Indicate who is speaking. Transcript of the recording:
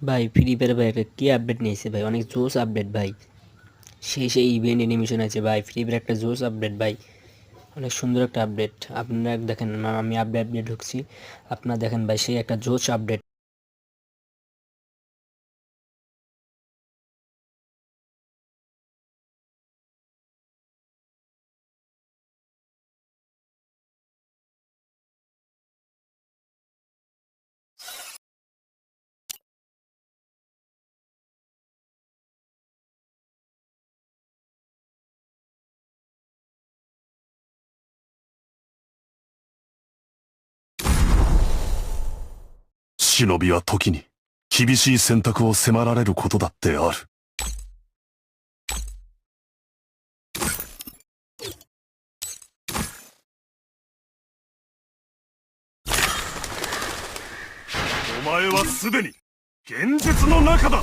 Speaker 1: ভাই free fire ভাই একটা কি আপডেট নিয়েছে ভাই, অনেক জোস আপডেট ভাই। সেই ইভেন্ট অ্যানিমেশন আছে ভাই, ফ্রি ফায়ার একটা জোস আপডেট ভাই, অনেক সুন্দর একটা আপডেট। আপনারা দেখেন আমি আপডেট ঢুকছি, আপনারা দেখেন ভাই সেই একটা জোস আপডেট।
Speaker 2: 忍びは時に厳しい選択を迫られることだってある。お前はすでに現実の中だ。